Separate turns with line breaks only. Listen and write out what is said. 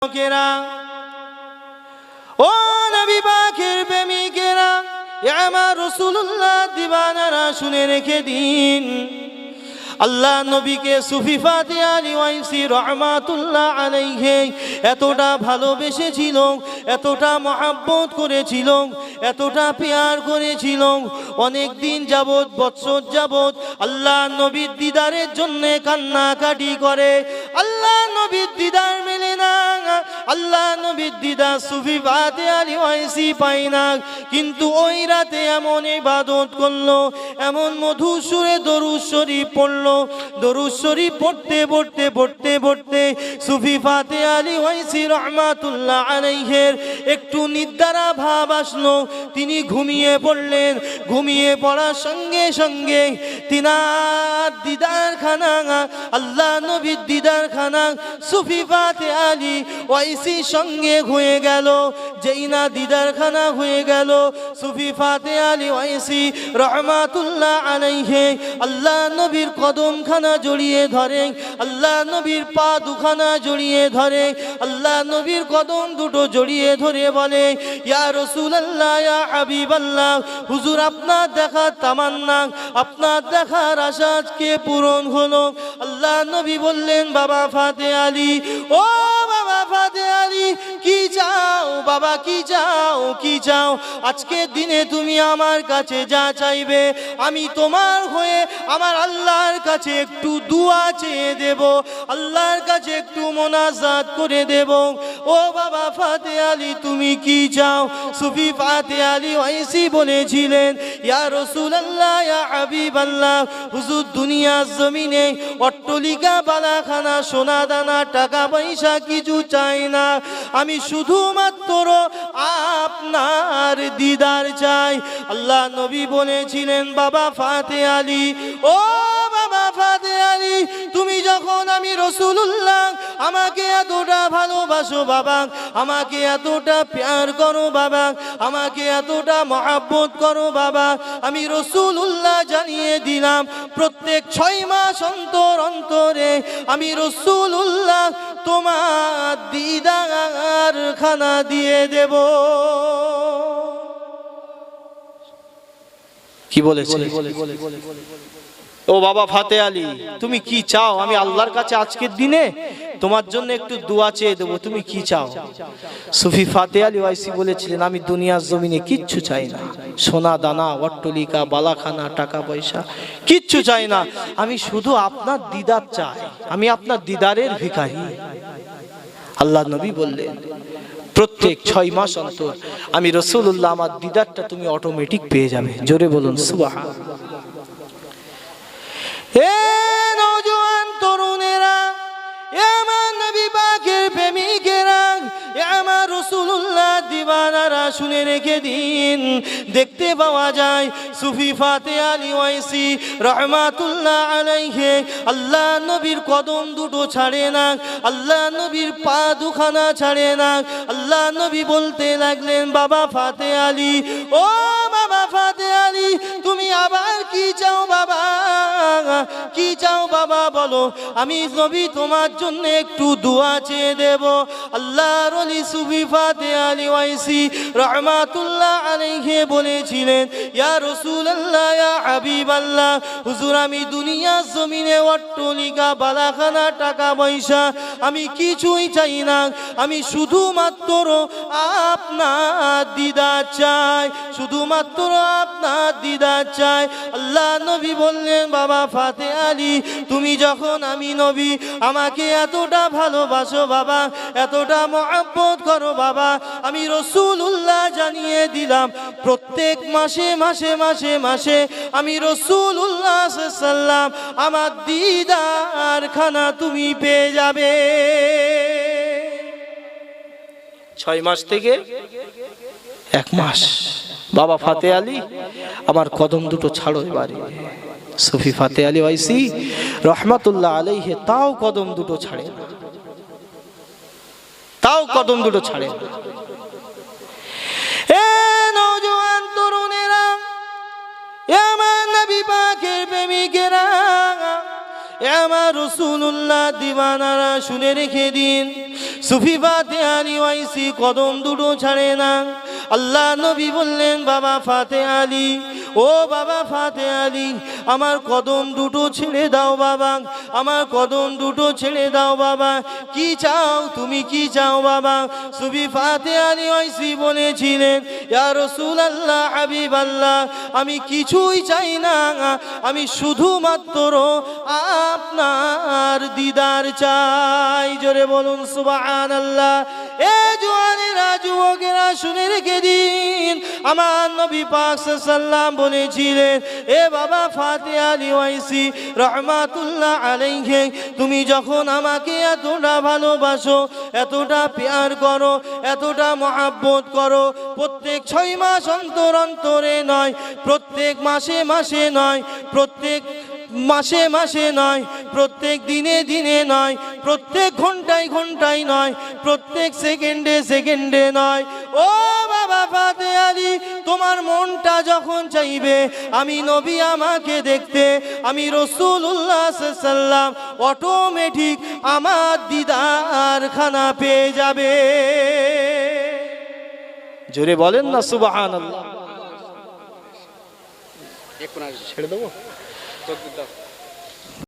লোকেরা, ও নবী পাকের প্রেমিকেরা, আমার রাসূলুল্লাহ দিওয়ানারা শুনে রেখে দিন। আল্লাহ নবীকে সুফি ফাতে আলী ওয়াইসি রহমাতুল্লাহ আলাইহি এতটা ভালোবেসেছিল, এতটা মহব্বত করেছিল, এতটা প্যার করেছিল, অনেক দিন যাবত, বৎসর যাবত আল্লাহ নবীর দিদারের জন্য কান্নাকাটি করে। আল্লাহ নবীর দিদার মেলে না, আল্লাহ নবীর দিদার সুফি ফাতে আলী ওয়াইসি পায় না। কিন্তু ওই রাতে এমন ইবাদত করলো, এমন মধুর সুরে দরুদ শরীফ পড়লো। দরুদ শরীফ পড়তে পড়তে পড়তে পড়তে সুফি ফাতে আলী ওয়াইসি রহমাতুল্লাহ আলাইহির একটু নিদ্রা ভাব আসলো। তিনি ঘুমিয়ে পড়লেন। ঘুমিয়ে পড়ার সঙ্গে সঙ্গে তিনার দিদার খানা, আল্লাহ নবীর দিদার খানা সুফি ফাতে আলী ওয়াইসির সঙ্গে হয়ে গেল। যেই না দিদার খানা হয়ে গেল, সুফি ফাতে আলী ওয়াইসি রহমাতুল্লাহ আলাইহি আল্লাহ নবীর কদম খানা জড়িয়ে ধরে, আল্লাহ নবীর পা দুখানা জড়িয়ে ধরে, আল্লাহ নবীর কদম দুটো জড়িয়ে ধরে বলে, ইয়া রাসূলুল্লাহ, ইয়া হাবিবাল্লাহ, হুজুর আপনার দেখার তামান্না, আপনার দেখার আশা আজকে পূরণ হলো। আল্লাহ নবী বললেন, বাবা ফাতে আলী, ও বাবা ফাতে আলী, কি চাও বাবা, কি চাও, কি চাও? আজকের দিনে তুমি আমার কাছে যা চাইবে আমি তোমার হয়ে আমার আল্লাহর কাছে একটু দুয়া চেয়ে দেব, আল্লাহর কাছে একটু মোনাজাত করে দেব। ও বাবা ফাতে আলী, তুমি কি চাও? সুফি ফাতে আলী ওয়াইসি বলেছিলেন, ইয়া রাসূলুল্লাহ, ইয়া হাবিবাল্লাহ, হুজুর দুনিয়ার জমিনে অট্টালিকা, বালাখানা, সোনা দানা, টাকা পয়সা কিছু চাই না, আমি শুধুমাত্র আপনার দিদার চাই। আল্লাহ নবী বলেছিলেন, বাবা ফাতে আলী, ও বাবা ফাতে আলী, তুমি যখন আমি রাসূলুল্লাহ, আমাকে এতটা ভালোবাসো বাবা, আমাকে এতটা প্যার করো বাবা, আমাকে এতটা মহব্বত করো বাবা, আমি রাসূলুল্লাহ জানিয়ে দিলাম প্রত্যেক 6 মাস অন্তর অন্তরে আমি রাসূলুল্লাহ তোমার দিদার খানা দিয়ে দেব। কি বলেছে? ও বাবা ফাতে আলী, তুমি কি চাও? আমি আল্লাহর কাছে আজকের দিনে তোমার জন্য একটু দোয়া চেয়ে দেবো, তুমি কি চাও? সুফি ফাতে আলী ওয়াইসি বলেছিলেন, আমি দুনিয়ার জমিনে কিচ্ছু চাই না, সোনা দানা, অট্টালিকা, বালাখানা, টাকা পয়সা কিচ্ছু চাই না, আমি শুধু আপনার দিদার চাই, আমি আপনার দিদারের ভিখারি। আল্লাহ নবী বললেন, প্রত্যেক 6 মাস অন্তর আমি রাসূলুল্লাহ আমার দিদারটা তুমি অটোমেটিক পেয়ে যাবে। জোরে বলুন সুবহানাল্লাহ। হে নওজোয়ান তরুণেরা, আমার নবী পাকের প্রেমিকেরা, আমার রাসূলুল্লাহ দিওয়ানারা শুনে রেখে দিন। দেখতে পাওয়া যায় সুফি ফাতে আলী ওয়াইসি রহমাতুল্লাহ আলাইহি আল্লাহ নবীর কদম দুটো ছাড়ে না, আল্লাহ নবীর পা দুখানা ছাড়ে না। আল্লাহ নবী বলতে লাগলেন, বাবা ফাতে আলী, ও বাবা ফাতে আলী, তুমি আবার কি চাও বাবা, কি চাও বাবা বলো, আমি নবী তোমার জন্য একটু দোয়া চেয়ে দেব। আল্লাহর ওলি সুফি ফাতে আলী ওয়াইসি রহমাতুল্লাহ আলাইহি বলেছিলেন, ইয়া রাসূলুল্লাহ, ইয়া হাবিবাল্লাহ, হুজুর আমি দুনিয়ার জমিনে অট্টালিকা, বালাখানা, টাকা পয়সা আমি কিছুই চাই না, আমি শুধুমাত্র আপনার দিদার চাই, শুধুমাত্র আপনার দিদার চাই। আল্লাহ নবী বললেন, বাবা ফাতে আলী, তুমি যখন আমি নবী আমাকে এতটা ভালোবাসো বাবা, এতটা মহব্বত করো বাবা, আমি রাসূলুল্লাহ জানিয়ে দিলাম প্রত্যেক মাসে মাসে মাসে মাসে আমি রাসূলুল্লাহ সাল্লাল্লাহু আলাইহি ওয়াসাল্লাম আমার দিদার খানা তুমি পেয়ে যাবে। 6 মাস থেকে 1 মাস। বাবা ফাতে আলী, আমার কদম দুটো ছাড়ো এবারে। সুফি ফাতে আলী ওয়াইসি রহমাতুল্লাহ আলাইহি তাও কদম দুটো ছাড়ে না, তাও কদম দুটো ছাড়ে না। এ নওজোয়ান তরুণেরা, আমার নবী পাকের প্রেমিকেরা, আমার রাসূলুল্লাহ দিওয়ানারা শুনে রেখে দিন। সুফি ফাতে আলী ওয়াইসি কদম দুটো ছাড়ে না। আল্লাহ নবী বললেন, বাবা ফাতে আলী, ও বাবা ফাতে আলী, আমার কদম দুটো ছেড়ে দাও বাবা, আমার কদম দুটো ছেড়ে দাও বাবা। কি চাও তুমি, কি চাও বাবা? সুফি ফাতে আলী ওয়াইসি বলেছিলেন, ইয়া রাসূলুল্লাহ, হাবিব আল্লাহ, আমি কিছুই চাই না, আমি শুধুমাত্র আপনার দিদার চাই। জোরে বলুন সুবহানাল্লাহ। এ জওয়ানেরা, যুবকেরা, শুনে রেখে দিন, আমার নবী পাক সাল্লাল্লাহু বলেছিলেন, এ বাবা ফাতে আলী ওয়াইসি রহমাতুল্লাহ আলাইহি, তুমি যখন আমাকে এতটা ভালোবাসো, এতটা প্যার করো, এতটা মহব্বত করো, প্রত্যেক 6 মাস অন্তর অন্তরে নয়, প্রত্যেক মাসে মাসে নয়, প্রত্যেক মাসে মাসে নয়, প্রত্যেক দিনে দিনে নয়, প্রত্যেক ঘন্টায় ঘন্টায় নয়, প্রত্যেক সেকেন্ডে সেকেন্ডে নয়, ও বাবা ফাতে আলী, তোমার মনটা যখন চাইবে আমি নবী আমাকে দেখতে, আমি রাসূলুল্লাহ সাল্লাল্লাহু আলাইহি ওয়াসাল্লাম, অটোমেটিক আমার দিদার খানা পেয়ে যাবে। জোরে বলেন না সুবহানাল্লাহ।
ছেড়ে দেবো।